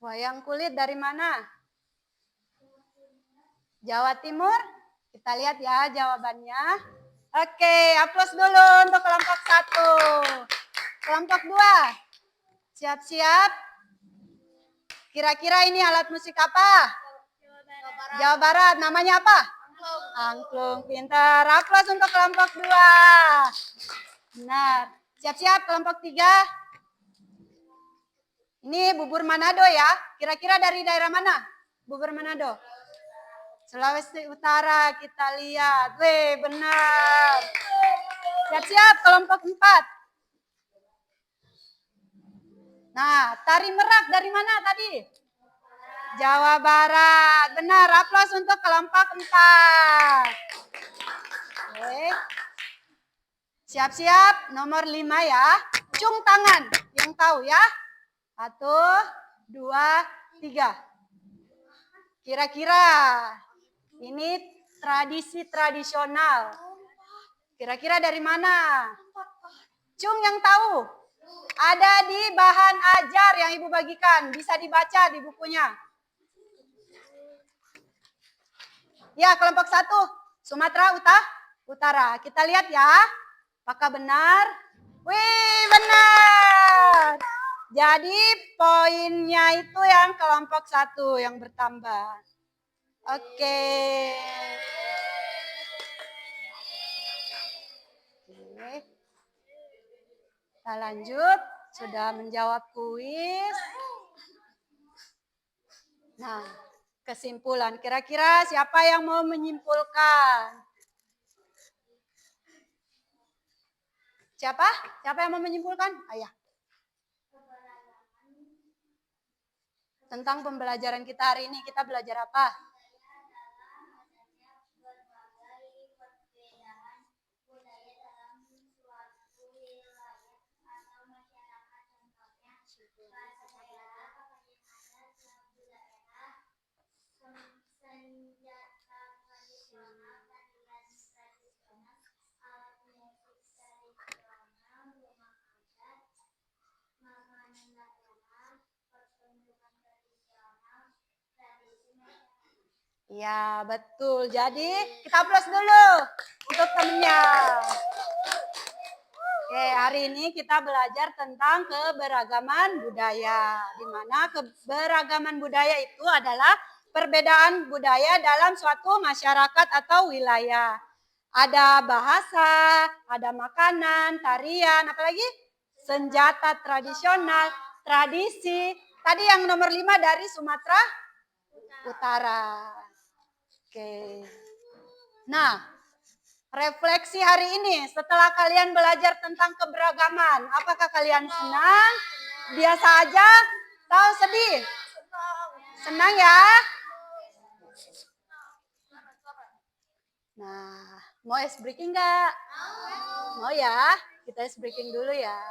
Wayang kulit dari mana? Jawa Timur. Kita lihat ya jawabannya. Oke, aplaus dulu untuk kelompok 1. Kelompok 2. Siap-siap. Kira-kira ini alat musik apa? Jawa Barat. Namanya apa? Angklung. Pintar. Aplaus untuk kelompok 2. Benar. Siap-siap kelompok 3. Ini bubur Manado ya. Kira-kira dari daerah mana? Bubur Manado. Sulawesi Utara, kita lihat. Wih, benar. Siap-siap kelompok 4. Nah, tari merak dari mana tadi? Jawa Barat. Benar, aplaus untuk kelompok 4. Oke. Siap-siap, nomor 5 ya. Cung tangan, yang tahu ya. 1, 2, 3. Kira-kira ini tradisi tradisional. Kira-kira dari mana? Cung yang tahu? Ada di bahan ajar yang Ibu bagikan. Bisa dibaca di bukunya. Ya, kelompok 1. Sumatera Utara. Kita lihat ya. Apakah benar? Wih, benar. Jadi poinnya itu yang kelompok 1 yang bertambah. Oke. Kita lanjut. Sudah menjawab kuis. Nah, kesimpulan. Kira-kira siapa yang mau menyimpulkan? Siapa? Siapa yang mau menyimpulkan? Ayah. Tentang pembelajaran kita hari ini, kita belajar apa? Ya, betul. Jadi, kita aplaus dulu untuk temennya. Oke, hari ini kita belajar tentang keberagaman budaya. Di mana keberagaman budaya itu adalah perbedaan budaya dalam suatu masyarakat atau wilayah. Ada bahasa, ada makanan, tarian, apalagi senjata tradisional, tradisi. Tadi yang nomor 5 dari Sumatera Utara. Oke. Nah, refleksi hari ini setelah kalian belajar tentang keberagaman, apakah kalian senang, biasa aja, atau sedih? Senang ya? Nah, mau ice breaking nggak? Mau ya? Kita ice breaking dulu ya.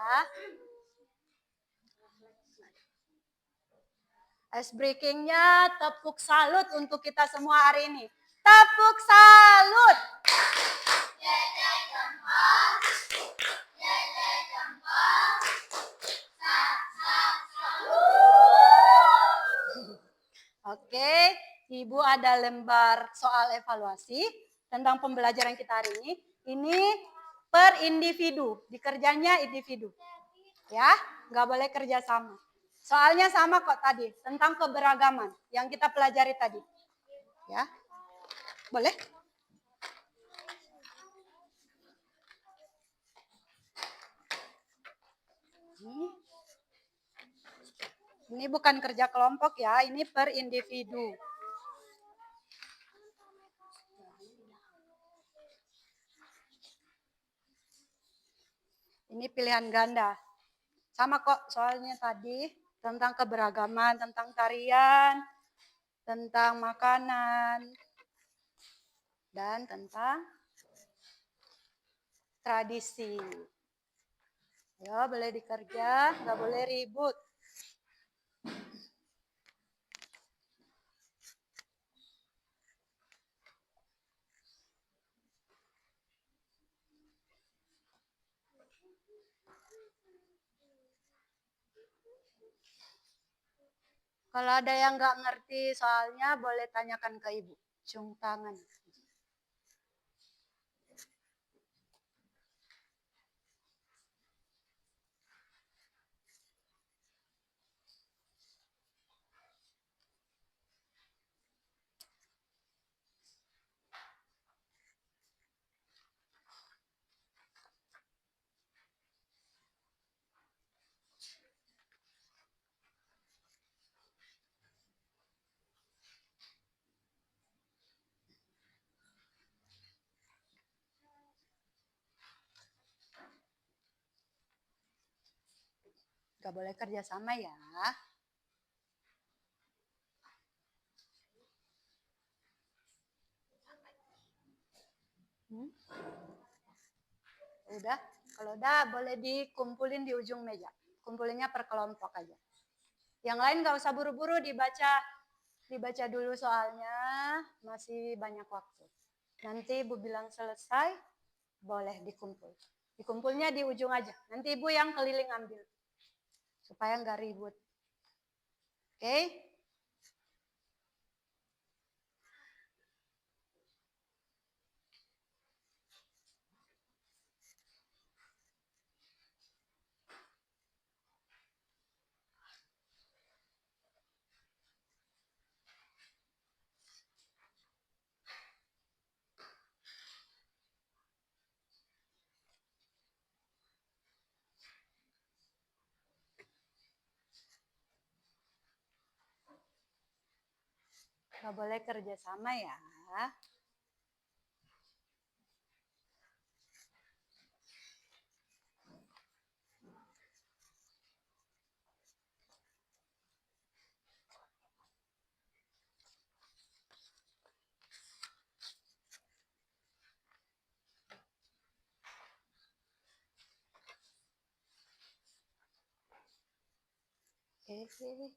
Ice breakingnya tepuk salut untuk kita semua hari ini. Tepuk salut! Oke, Ibu ada lembar soal evaluasi tentang pembelajaran kita hari ini. Ini per individu, dikerjanya individu. Ya, nggak boleh kerja sama. Soalnya sama kok tadi, tentang keberagaman yang kita pelajari tadi. Ya, boleh? Ini bukan kerja kelompok ya, ini per individu. Ini pilihan ganda. Sama kok soalnya tadi tentang keberagaman, tentang tarian, tentang makanan, dan tentang tradisi. Ya, boleh dikerja, nggak boleh ribut. Kalau ada yang nggak ngerti soalnya boleh tanyakan ke ibu. Cium tangan. Nggak boleh kerja sama ya. Hmm? Udah, kalau udah boleh dikumpulin di ujung meja. Kumpulinnya per kelompok aja. Yang lain nggak usah buru-buru dibaca dulu soalnya masih banyak waktu. Nanti ibu bilang selesai, boleh dikumpul. Dikumpulnya di ujung aja. Nanti ibu yang keliling ambil. Supaya nggak ribut. Oke? Nggak boleh kerja sama ya. Oke.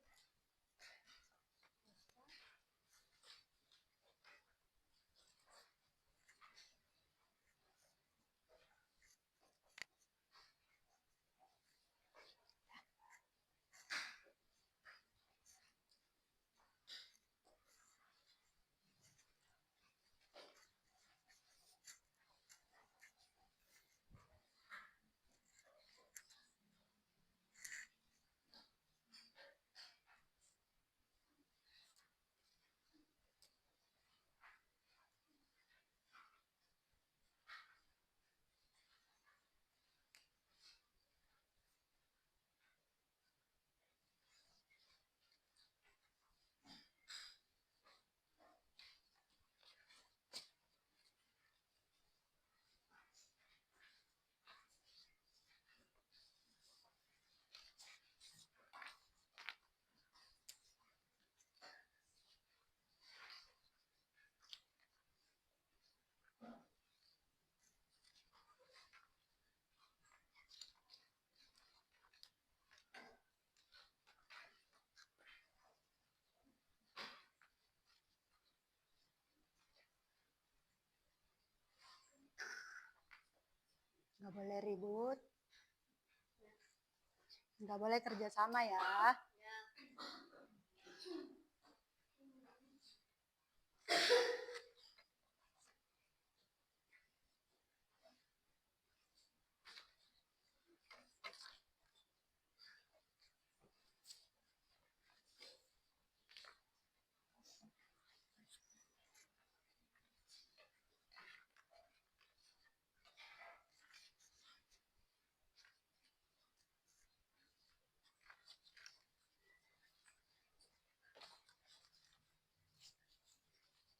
Nggak boleh ribut. Nggak boleh kerja sama ya.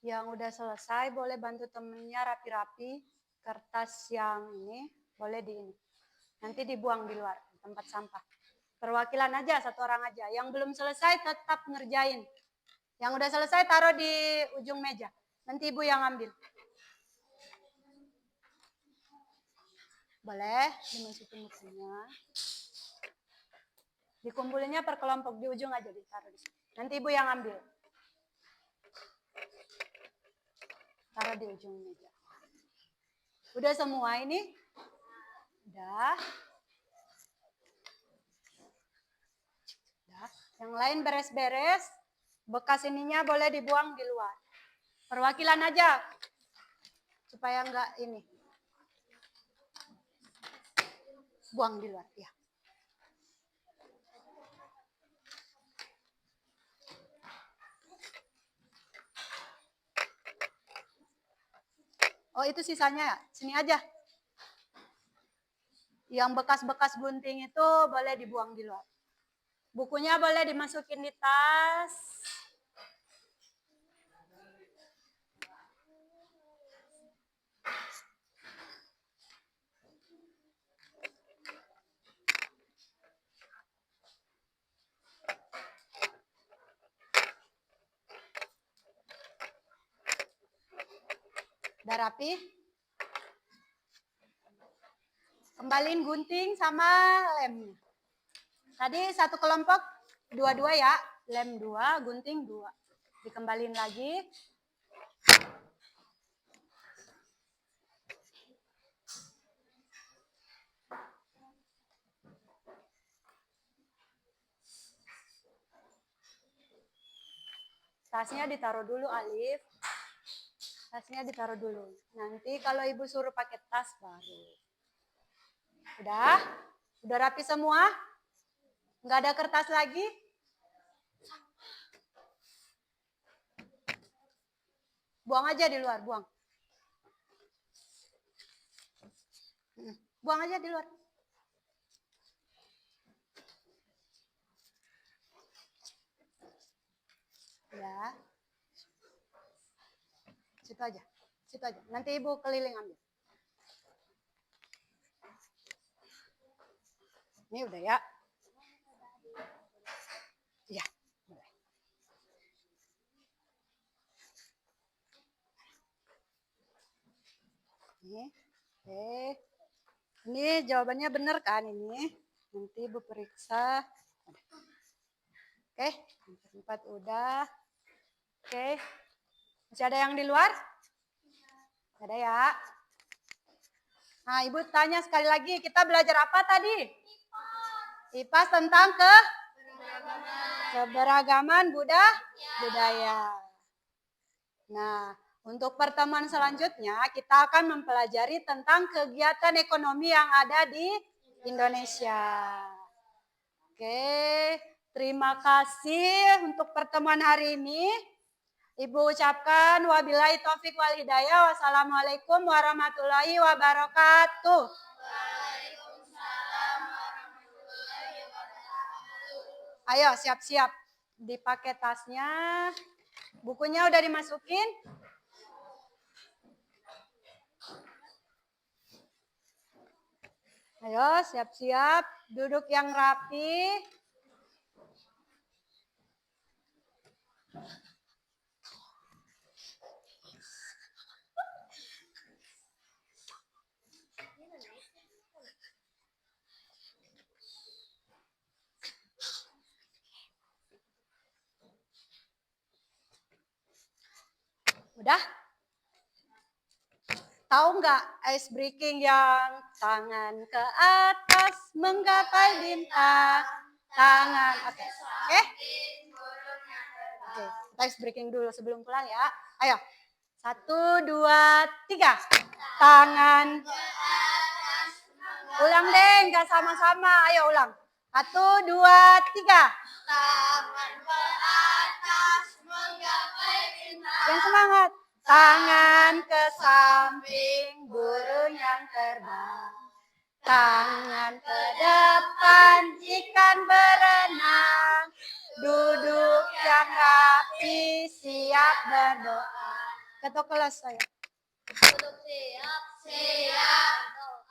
Yang udah selesai boleh bantu temennya rapi-rapi. Kertas yang ini boleh di ini. Nanti dibuang di luar tempat sampah. Perwakilan aja, satu orang aja. Yang belum selesai tetap ngerjain. Yang udah selesai taruh di ujung meja. Nanti ibu yang ambil. Boleh dimasukin mukanya. Dikumpulinnya per kelompok di ujung aja ditaruh di sini. Nanti ibu yang ambil. Taruh di ujung meja. Udah semua ini? Udah. Yang lain beres-beres, bekas ininya boleh dibuang di luar. Perwakilan aja, supaya enggak ini. Buang di luar, ya. Oh itu sisanya ya, sini aja. Yang bekas-bekas gunting itu boleh dibuang di luar. Bukunya boleh dimasukin di tas. Udah rapi? Kembaliin gunting sama lemnya. Tadi satu kelompok dua-dua ya, lem 2, gunting 2. Dikembalin lagi. Tasnya ditaruh dulu, Alif. Tasnya ditaruh dulu. Nanti kalau ibu suruh pakai tas baru. Udah? Udah rapi semua? Nggak ada kertas lagi? Buang aja di luar, buang. Buang aja di luar. Ya. Situ aja. Situ aja. Nanti ibu keliling ambil. Ini udah ya. Ya. Boleh. Ini. Oke. Ini jawabannya benar kan ini? Nanti ibu periksa. Oke. 4 udah. Oke. Masih ada yang di luar? Ada ya. Nah, ibu tanya sekali lagi, kita belajar apa tadi? IPAS tentang keberagaman budaya. Nah, untuk pertemuan selanjutnya kita akan mempelajari tentang kegiatan ekonomi yang ada di Indonesia. Oke, terima kasih untuk pertemuan hari ini. Ibu ucapkan wabillahi taufik wal hidayah. Wassalamualaikum warahmatullahi wabarakatuh. Waalaikumsalam warahmatullahi wabarakatuh. Ayo siap-siap dipakai tasnya. Bukunya udah dimasukin? Ayo siap-siap duduk yang rapi. Udah? Tahu nggak ice breaking yang tangan ke atas menggapai bintang, tangan, oke, oke, kita ice breaking dulu sebelum pulang ya. Ayo, 1, 2, 3, tangan, ulang deh, nggak sama-sama, ayo ulang. 1, 2, 3, tangan ke atas menggapai bintang. Yang semangat. Tangan ke samping, burung yang terbang. Tangan ke depan, ikan berenang. Duduk yang rapi, siap berdoa. Ketok kelas saya. Duduk siap, siap doa.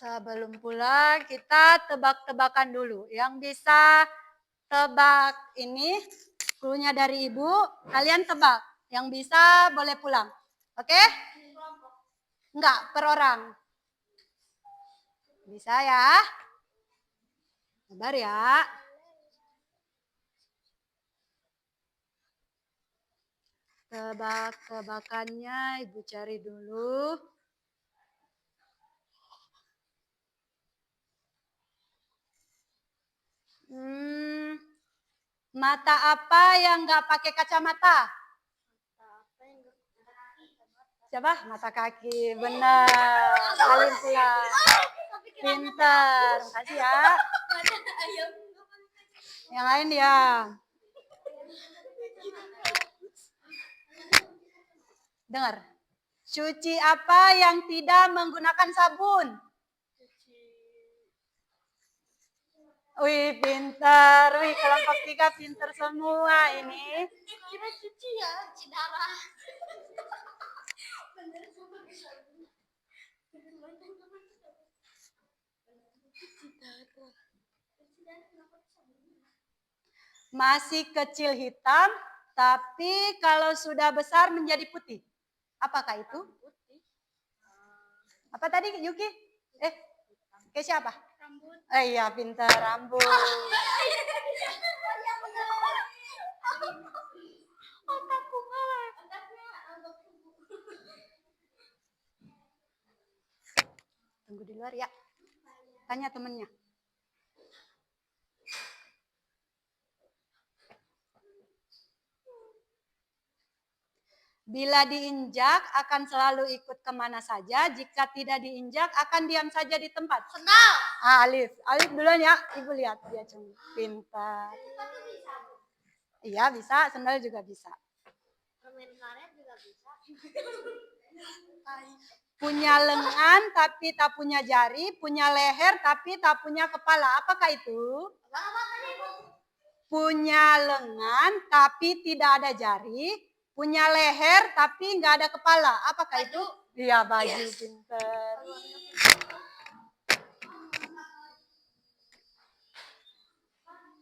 Sebelum pulang kita tebak-tebakan dulu. Yang bisa tebak ini cluenya dari Ibu, kalian tebak. Yang bisa boleh pulang. Oke? Enggak, per orang. Bisa ya? Sabar ya. Tebak-tebakannya Ibu cari dulu. Mata apa yang nggak pakai kacamata? Siapa? Mata kaki. Benar. Saling pulang. Pintar. Makasih ya. Yang lain ya. Dengar. Cuci apa yang tidak menggunakan sabun? Wih, pintar. Wih, kelompok 3 pintar semua ini. Kira cuci ya, cuci darah. Masih kecil hitam, tapi kalau sudah besar menjadi putih. Apakah itu? Apa tadi Yuki? Ke siapa? Rambut. Iya, pintar rambut. Otakku malah. Tunggu di luar ya. Tanya temennya. Bila diinjak akan selalu ikut kemana saja. Jika tidak diinjak akan diam saja di tempat. Sendal. Alif. Alif duluan ya. Ibu lihat dia cuma pintar. Iya bisa. Sendal juga bisa. Permen karet juga bisa. Punya lengan tapi tak punya jari. Punya leher tapi tak punya kepala. Apakah itu? Punya lengan tapi tidak ada jari. Punya leher tapi nggak ada kepala. Apakah itu? Iya, baju. Yes. Pinter.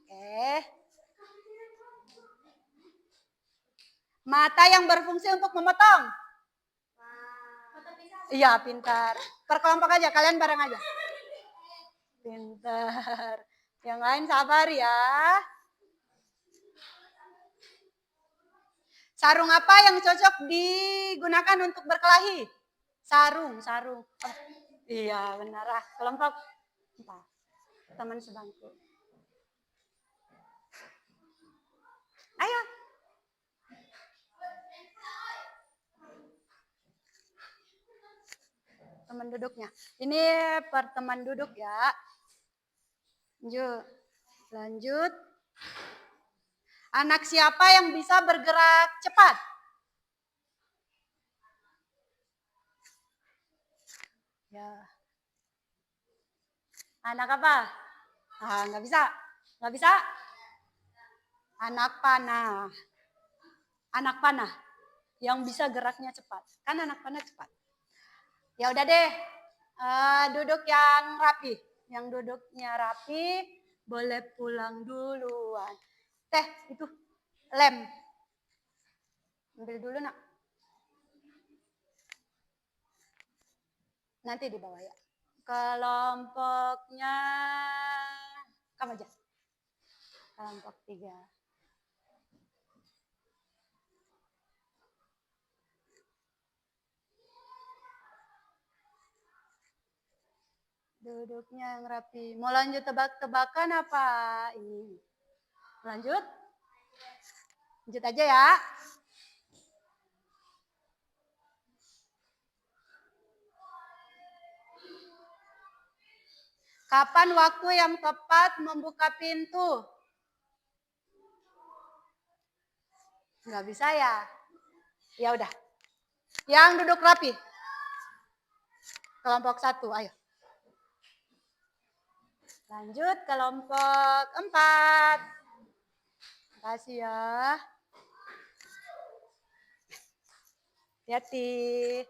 Oke. Mata yang berfungsi untuk memotong. Iya, pintar. Per kelompok aja, kalian bareng aja. Pintar. Yang lain sabar ya. Sarung apa yang cocok digunakan untuk berkelahi? Sarung. Oh, iya, benar. Kelompok. Entah. Teman sebangku. Ayo. Teman duduknya. Ini per teman duduk ya. Lanjut. Anak siapa yang bisa bergerak cepat? Ya. Anak apa? Nggak bisa. Nggak bisa. Anak panah. Anak panah yang bisa geraknya cepat. Kan anak panah cepat. Ya udah deh. Duduk yang rapi. Yang duduknya rapi boleh pulang duluan. Teh, itu lem. Ambil dulu nak. Nanti dibawa ya. Kelompoknya kamu aja. Kelompok 3. Duduknya yang rapi. Mau lanjut tebak-tebakan apa ini? Lanjut? Lanjut aja ya. Kapan waktu yang tepat membuka pintu? Nggak bisa ya? Ya udah. Yang duduk rapi. Kelompok 1, ayo. Lanjut kelompok 4. Makasih ya. Hati-hati.